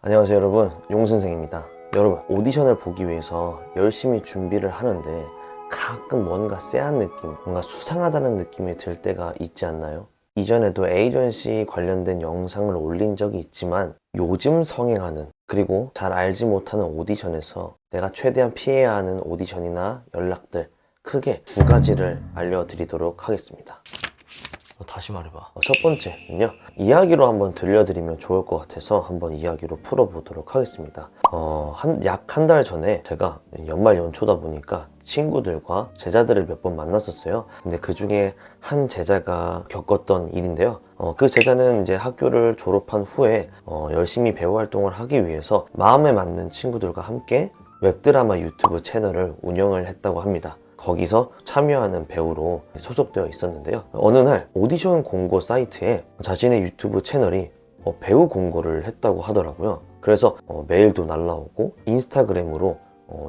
안녕하세요 여러분, 용선생입니다. 여러분, 오디션을 보기 위해서 열심히 준비를 하는데 가끔 뭔가 쎄한 느낌, 뭔가 수상하다는 느낌이 들 때가 있지 않나요? 이전에도 에이전시 관련된 영상을 올린 적이 있지만 요즘 성행하는, 그리고 잘 알지 못하는 오디션에서 내가 최대한 피해야 하는 오디션이나 연락들, 크게 두 가지를 알려드리도록 하겠습니다. 다시 말해봐. 첫 번째는요, 이야기로 한번 들려드리면 좋을 것 같아서 한번 이야기로 풀어보도록 하겠습니다. 약 한 달 전에 제가 연말 연초다 보니까 친구들과 제자들을 몇 번 만났었어요. 근데 그 중에 한 제자가 겪었던 일인데요. 그 제자는 이제 학교를 졸업한 후에 열심히 배우 활동을 하기 위해서 마음에 맞는 친구들과 함께 웹드라마 유튜브 채널을 운영을 했다고 합니다. 거기서 참여하는 배우로 소속되어 있었는데요. 어느 날 오디션 공고 사이트에 자신의 유튜브 채널이 배우 공고를 했다고 하더라고요. 그래서 메일도 날라오고 인스타그램으로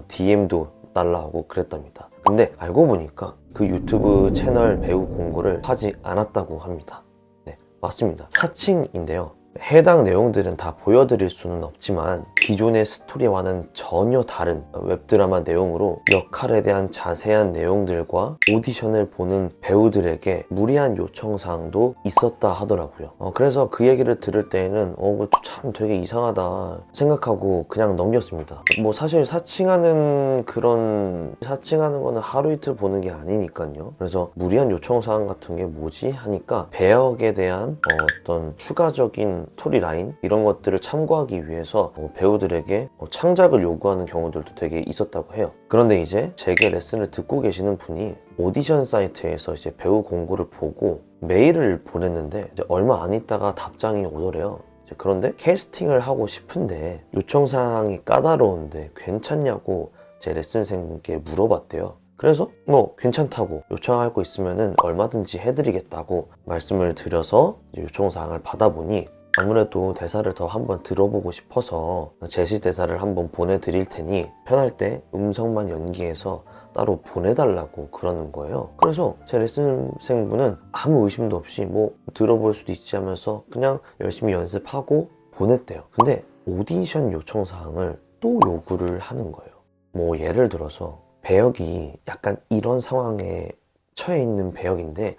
DM도 날라오고 그랬답니다. 근데 알고 보니까 그 유튜브 채널 배우 공고를 하지 않았다고 합니다. 네, 맞습니다. 사칭인데요. 해당 내용들은 다 보여드릴 수는 없지만 기존의 스토리와는 전혀 다른 웹드라마 내용으로 역할에 대한 자세한 내용들과 오디션을 보는 배우들에게 무리한 요청사항도 있었다 하더라고요. 그래서 그 얘기를 들을 때에는 참 되게 이상하다 생각하고 그냥 넘겼습니다. 뭐 사실 사칭하는 거는 하루 이틀 보는 게 아니니까요. 그래서 무리한 요청사항 같은 게 뭐지 하니까 배역에 대한 어떤 추가적인 스토리라인 이런 것들을 참고하기 위해서 배우들에게 창작을 요구하는 경우들도 되게 있었다고 해요. 그런데 이제 제게 레슨을 듣고 계시는 분이 오디션 사이트에서 이제 배우 공고를 보고 메일을 보냈는데 이제 얼마 안 있다가 답장이 오더래요. 그런데 캐스팅을 하고 싶은데 요청사항이 까다로운데 괜찮냐고 제 레슨생분께 물어봤대요. 그래서 뭐 괜찮다고 요청할 거 있으면은 얼마든지 해드리겠다고 말씀을 드려서 요청사항을 받아보니 아무래도 대사를 더 한번 들어보고 싶어서 제시 대사를 한번 보내드릴 테니 편할 때 음성만 연기해서 따로 보내달라고 그러는 거예요. 그래서 제 레슨생분은 아무 의심도 없이 뭐 들어볼 수도 있지 하면서 그냥 열심히 연습하고 보냈대요. 근데 오디션 요청사항을 또 요구를 하는 거예요. 뭐 예를 들어서 배역이 약간 이런 상황에 처해 있는 배역인데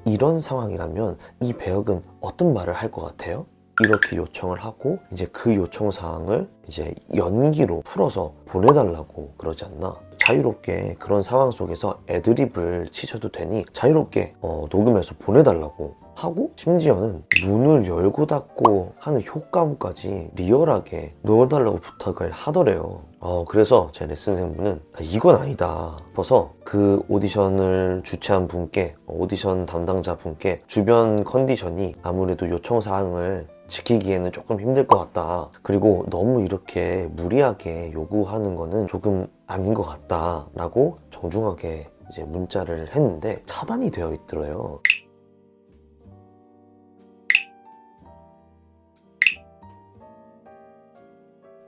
이런 상황이라면 이 배역은 어떤 말을 할 것 같아요? 이렇게 요청을 하고 이제 그 요청사항을 이제 연기로 풀어서 보내달라고 그러지 않나? 자유롭게 그런 상황 속에서 애드립을 치셔도 되니 자유롭게 녹음해서 보내달라고 하고 심지어는 문을 열고 닫고 하는 효과음까지 리얼하게 넣어달라고 부탁을 하더래요. 그래서 제 레슨생분은 이건 아니다 싶어서 그 오디션을 주최한 분께, 오디션 담당자 분께 주변 컨디션이 아무래도 요청사항을 지키기에는 조금 힘들 것 같다. 그리고 너무 이렇게 무리하게 요구하는 거는 조금 아닌 것 같다 라고 정중하게 이제 문자를 했는데 차단이 되어 있더래요.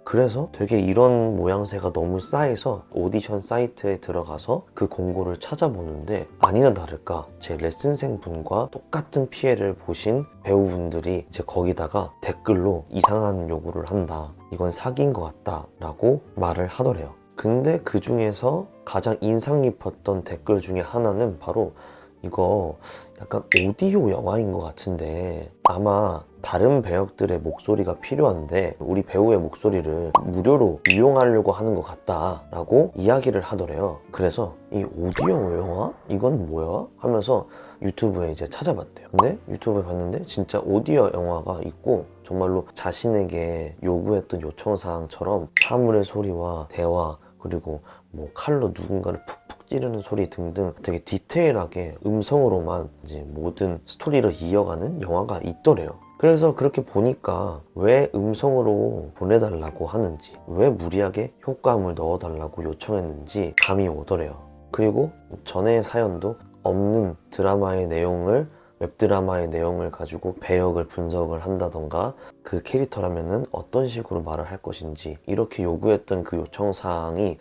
그래서 되게 이런 모양새가 너무 쌓여서 오디션 사이트에 들어가서 그 공고를 찾아보는데 아니나 다를까 제 레슨생 분과 똑같은 피해를 보신 배우분들이 이제 거기다가 댓글로 이상한 요구를 한다, 이건 사기인 것 같다 라고 말을 하더래요. 근데 그 중에서 가장 인상 깊었던 댓글 중에 하나는 바로 이거 약간 오디오 영화인 것 같은데 아마 다른 배역들의 목소리가 필요한데 우리 배우의 목소리를 무료로 이용하려고 하는 것 같다 라고 이야기를 하더래요. 그래서 이 오디오 영화? 이건 뭐야? 하면서 유튜브에 이제 찾아봤대요. 근데 유튜브에 봤는데 진짜 오디오 영화가 있고 정말로 자신에게 요구했던 요청사항처럼 사물의 소리와 대화, 그리고 뭐 칼로 누군가를 푹푹 찌르는 소리 등등 되게 디테일하게 음성으로만 이제 모든 스토리를 이어가는 영화가 있더래요. 그래서 그렇게 보니까 왜 음성으로 보내달라고 하는지, 왜 무리하게 효과음을 넣어달라고 요청했는지 감이 오더래요. 그리고 전에 사연도 없는 드라마의 내용을, 웹드라마의 내용을 가지고 배역을 분석을 한다던가 그 캐릭터라면은 어떤 식으로 말을 할 것인지 이렇게 요구했던 그 요청사항이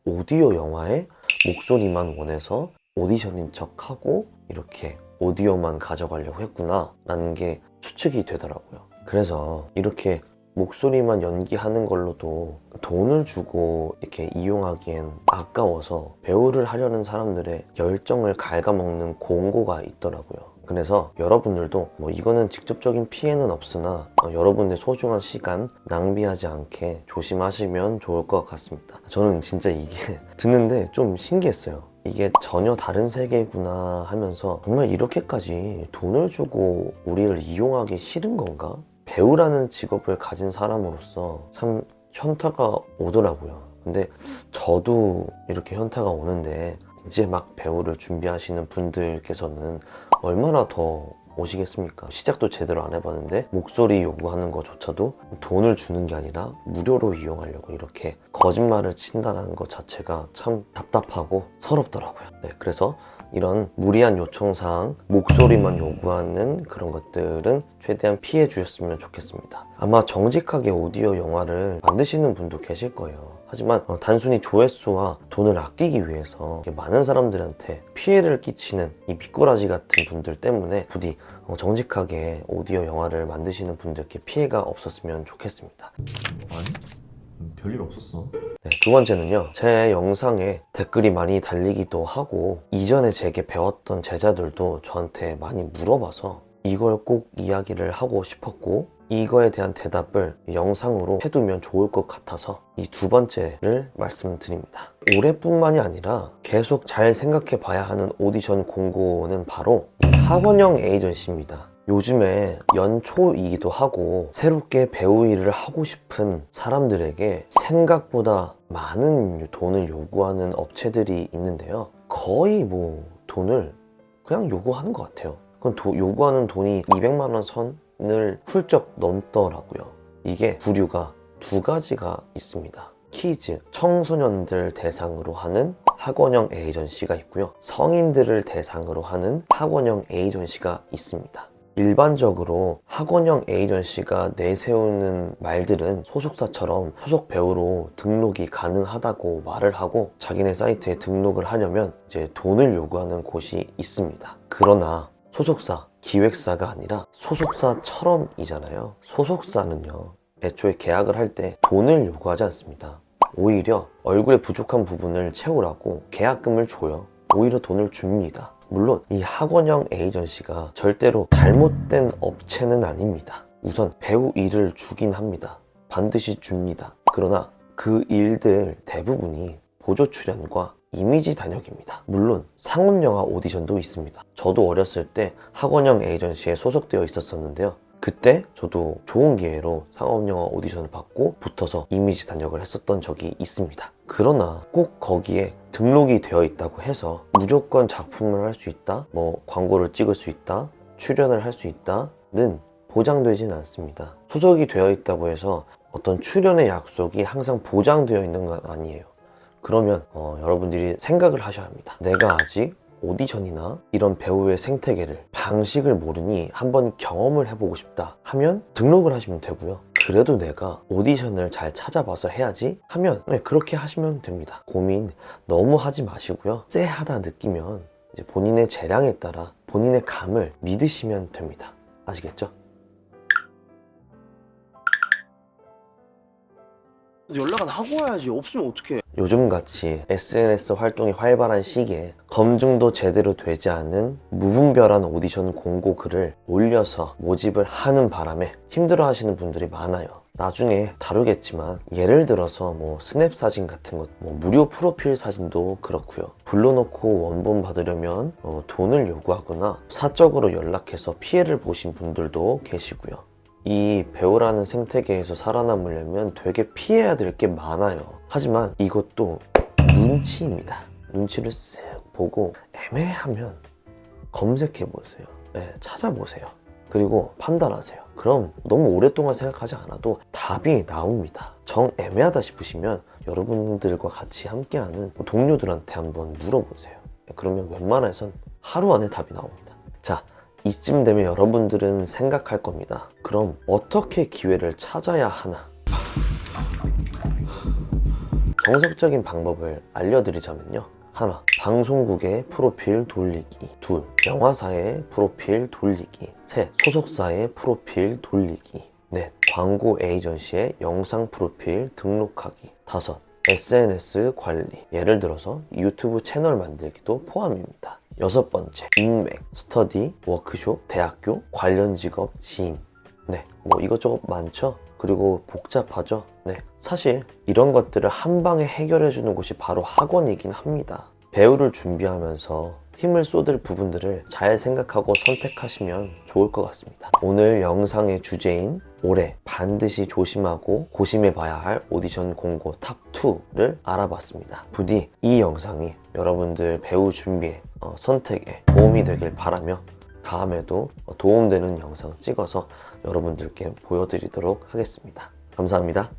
오디오 영화에 목소리만 원해서 오디션인 척하고 이렇게 오디오만 가져가려고 했구나 라는 게 추측이 되더라고요. 그래서 이렇게 목소리만 연기하는 걸로도 돈을 주고 이렇게 이용하기엔 아까워서 배우를 하려는 사람들의 열정을 갉아먹는 공고가 있더라고요. 그래서 여러분들도 뭐 이거는 직접적인 피해는 없으나 여러분의 소중한 시간 낭비하지 않게 조심하시면 좋을 것 같습니다. 저는 진짜 이게 듣는데 좀 신기했어요. 이게 전혀 다른 세계구나 하면서 정말 이렇게까지 돈을 주고 우리를 이용하기 싫은 건가? 배우라는 직업을 가진 사람으로서 참 현타가 오더라고요. 근데 저도 이렇게 현타가 오는데 이제 막 배우를 준비하시는 분들께서는 얼마나 더 오시겠습니까? 시작도 제대로 안 해봤는데 목소리 요구하는 것조차도 돈을 주는 게 아니라 무료로 이용하려고 이렇게 거짓말을 친다는 것 자체가 참 답답하고 서럽더라고요. 네, 그래서 이런 무리한 요청사항, 목소리만 요구하는 그런 것들은 최대한 피해 주셨으면 좋겠습니다. 아마 정직하게 오디오 영화를 만드시는 분도 계실 거예요. 하지만 단순히 조회수와 돈을 아끼기 위해서 많은 사람들한테 피해를 끼치는 이 미꾸라지 같은 분들 때문에 부디 정직하게 오디오 영화를 만드시는 분들께 피해가 없었으면 좋겠습니다. 아니? 별일 없었어. 네, 두 번째는요, 제 영상에 댓글이 많이 달리기도 하고 이전에 제게 배웠던 제자들도 저한테 많이 물어봐서 이걸 꼭 이야기를 하고 싶었고 이거에 대한 대답을 영상으로 해두면 좋을 것 같아서 이 두 번째를 말씀드립니다. 올해뿐만이 아니라 계속 잘 생각해 봐야 하는 오디션 공고는 바로 이 학원형 에이전시입니다. 요즘에 연초이기도 하고 새롭게 배우 일을 하고 싶은 사람들에게 생각보다 많은 돈을 요구하는 업체들이 있는데요. 거의 뭐 돈을 그냥 요구하는 것 같아요. 그건 요구하는 돈이 200만 원 선을 훌쩍 넘더라고요. 이게 부류가 두 가지가 있습니다. 키즈, 청소년들 대상으로 하는 학원형 에이전시가 있고요. 성인들을 대상으로 하는 학원형 에이전시가 있습니다. 일반적으로 학원형 에이전시가 내세우는 말들은 소속사처럼 소속 배우로 등록이 가능하다고 말을 하고 자기네 사이트에 등록을 하려면 이제 돈을 요구하는 곳이 있습니다. 그러나 소속사, 기획사가 아니라 소속사처럼이잖아요. 소속사는요, 애초에 계약을 할 때 돈을 요구하지 않습니다. 오히려 얼굴에 부족한 부분을 채우라고 계약금을 줘요. 오히려 돈을 줍니다. 물론 이 학원형 에이전시가 절대로 잘못된 업체는 아닙니다. 우선 배우 일을 주긴 합니다. 반드시 줍니다. 그러나 그 일들 대부분이 보조 출연과 이미지 단역입니다. 물론 상업영화 오디션도 있습니다. 저도 어렸을 때 학원형 에이전시에 소속되어 있었었는데요. 그때 저도 좋은 기회로 상업영화 오디션을 받고 붙어서 이미지 단역을 했었던 적이 있습니다. 그러나 꼭 거기에 등록이 되어 있다고 해서 무조건 작품을 할 수 있다, 뭐 광고를 찍을 수 있다, 출연을 할 수 있다는 보장되진 않습니다. 소속이 되어 있다고 해서 어떤 출연의 약속이 항상 보장되어 있는 건 아니에요. 그러면 여러분들이 생각을 하셔야 합니다. 내가 아직 오디션이나 이런 배우의 생태계를, 방식을 모르니 한번 경험을 해보고 싶다 하면 등록을 하시면 되고요. 그래도 내가 오디션을 잘 찾아봐서 해야지 하면 그렇게 하시면 됩니다. 고민 너무 하지 마시고요. 쎄하다 느끼면 이제 본인의 재량에 따라 본인의 감을 믿으시면 됩니다. 아시겠죠? 연락은 하고 와야지. 없으면 어떡해. 요즘같이 SNS 활동이 활발한 시기에 검증도 제대로 되지 않은 무분별한 오디션 공고 글을 올려서 모집을 하는 바람에 힘들어 하시는 분들이 많아요. 나중에 다루겠지만 예를 들어서 뭐 스냅 사진 같은 것, 뭐 무료 프로필 사진도 그렇고요. 불러놓고 원본 받으려면 돈을 요구하거나 사적으로 연락해서 피해를 보신 분들도 계시고요. 이 배우라는 생태계에서 살아남으려면 되게 피해야 될 게 많아요. 하지만 이것도 눈치입니다. 눈치를 쓱 보고 애매하면 검색해보세요. 네, 찾아보세요. 그리고 판단하세요. 그럼 너무 오랫동안 생각하지 않아도 답이 나옵니다. 정 애매하다 싶으시면 여러분들과 같이 함께하는 동료들한테 한번 물어보세요. 그러면 웬만해선 하루 안에 답이 나옵니다. 자, 이쯤 되면 여러분들은 생각할 겁니다. 그럼 어떻게 기회를 찾아야 하나? 정석적인 방법을 알려드리자면요. 하나, 방송국의 프로필 돌리기. 둘, 영화사의 프로필 돌리기. 셋, 소속사의 프로필 돌리기. 넷, 광고 에이전시의 영상 프로필 등록하기. 5. SNS 관리. 예를 들어서 유튜브 채널 만들기도 포함입니다. 6번째, 인맥, 스터디, 워크숍, 대학교, 관련 직업, 지인. 네, 뭐 이것저것 많죠? 그리고 복잡하죠? 네, 사실 이런 것들을 한 방에 해결해주는 곳이 바로 학원이긴 합니다. 배우를 준비하면서 힘을 쏟을 부분들을 잘 생각하고 선택하시면 좋을 것 같습니다. 오늘 영상의 주제인 올해 반드시 조심하고 고심해봐야 할 오디션 공고 탑2를 알아봤습니다. 부디 이 영상이 여러분들 배우 준비에 선택에 도움이 되길 바라며 다음에도 도움되는 영상 찍어서 여러분들께 보여드리도록 하겠습니다. 감사합니다.